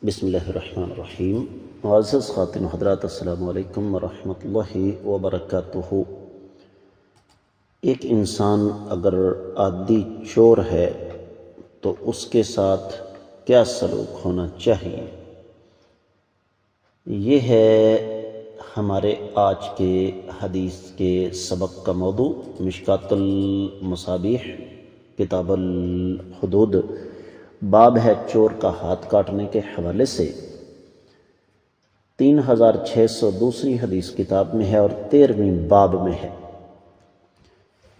بسم اللہ الرحمن الرحیم۔ معزز خواتین و حضرات، السلام علیکم ورحمۃ اللہ وبرکاتہ۔ ایک انسان اگر عادی چور ہے تو اس کے ساتھ کیا سلوک ہونا چاہیے، یہ ہے ہمارے آج کے حدیث کے سبق کا موضوع۔ مشکوٰۃ المصابیح کتاب الحدود باب ہے چور کا ہاتھ کاٹنے کے حوالے سے۔ 3602 حدیث کتاب میں ہے اور 13ویں باب میں ہے۔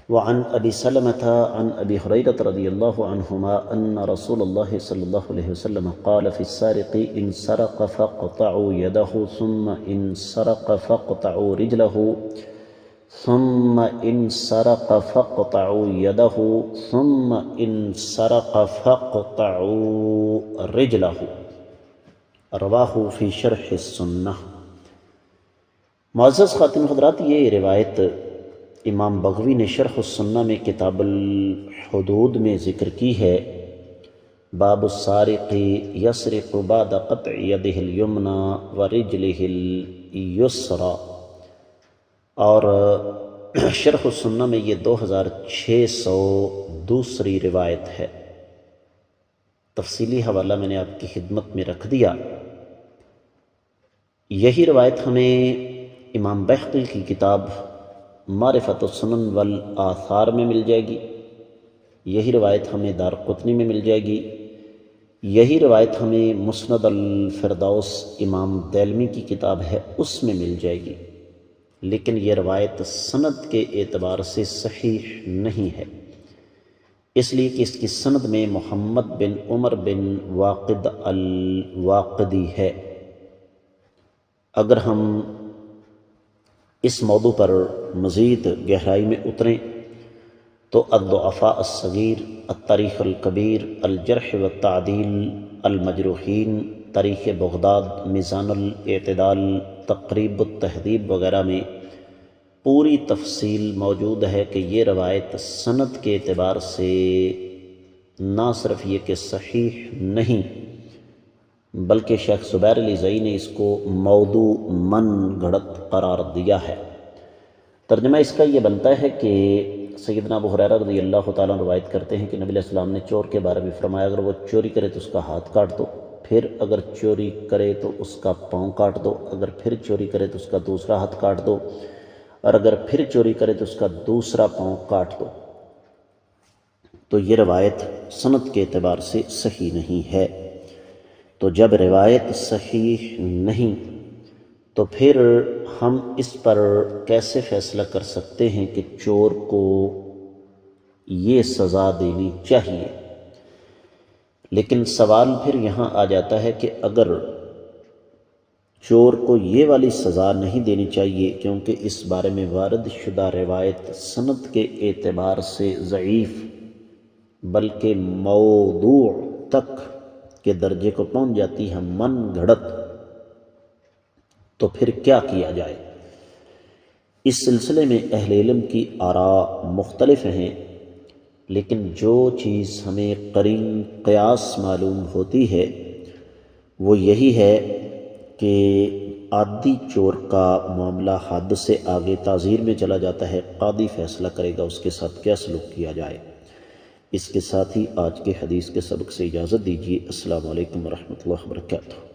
وعن ابی سلمۃ عن ابی ہریرۃ رضی اللہ عنہما ان رسول اللہ صلی اللہ علیہ وسلم قال فی السارق ان سرق فاقطعوا يده ثم ان سرق فاقطعوا رجله ثم ان سرق فاقطعوا يده ثم ان سرق فاقطعوا رجله، رواہ فی شرح السنہ۔ معزز خواتین حضرات، یہ روایت امام بغوی نے شرح السنہ میں کتاب الحدود میں ذکر کی ہے۔ باب السارق یسرق بعد قطع یدہ الیمنی ورجلہ الیسری، اور شرح السنہ میں یہ 2602 روایت ہے۔ تفصیلی حوالہ میں نے آپ کی خدمت میں رکھ دیا۔ یہی روایت ہمیں امام بہقی کی کتاب معرفت السنن والآثار میں مل جائے گی، یہی روایت ہمیں دارقطنی میں مل جائے گی، یہی روایت ہمیں مسند الفردوس امام دیلمی کی کتاب ہے اس میں مل جائے گی، لیکن یہ روایت سند کے اعتبار سے صحیح نہیں ہے، اس لیے کہ اس کی سند میں محمد بن عمر بن واقد الواقدی ہے۔ اگر ہم اس موضوع پر مزید گہرائی میں اتریں تو الضعفاء الصغیر، التاریخ الکبیر، الجرح والتعدیل، المجروحین، تاریخ بغداد، میزان الاعتدال، تقریب التہذیب وغیرہ میں پوری تفصیل موجود ہے کہ یہ روایت سند کے اعتبار سے نہ صرف یہ کہ صحیح نہیں، بلکہ شیخ زبیر علی زئی نے اس کو موضوع من گھڑت قرار دیا ہے۔ ترجمہ اس کا یہ بنتا ہے کہ سیدنا ابو ہریرہ رضی اللہ تعالیٰ روایت کرتے ہیں کہ نبی علیہ السلام نے چور کے بارے میں فرمایا، اگر وہ چوری کرے تو اس کا ہاتھ کاٹ دو، پھر اگر چوری کرے تو اس کا پاؤں کاٹ دو، اگر پھر چوری کرے تو اس کا دوسرا ہاتھ کاٹ دو، اور اگر پھر چوری کرے تو اس کا دوسرا پاؤں کاٹ دو۔ تو یہ روایت سند کے اعتبار سے صحیح نہیں ہے۔ تو جب روایت صحیح نہیں تو پھر ہم اس پر کیسے فیصلہ کر سکتے ہیں کہ چور کو یہ سزا دینی چاہیے؟ لیکن سوال پھر یہاں آ جاتا ہے کہ اگر چور کو یہ والی سزا نہیں دینی چاہیے کیونکہ اس بارے میں وارد شدہ روایت سند کے اعتبار سے ضعیف بلکہ موضوع تک کے درجے کو پہنچ جاتی ہے، من گھڑت، تو پھر کیا کیا جائے؟ اس سلسلے میں اہل علم کی آراء مختلف ہیں، لیکن جو چیز ہمیں قرین قیاس معلوم ہوتی ہے وہ یہی ہے کہ عادی چور کا معاملہ حد سے آگے تعزیر میں چلا جاتا ہے، قاضی فیصلہ کرے گا اس کے ساتھ کیا سلوک کیا جائے۔ اس کے ساتھ ہی آج کے حدیث کے سبق سے اجازت دیجیے۔ السلام علیکم ورحمۃ اللہ وبرکاتہ۔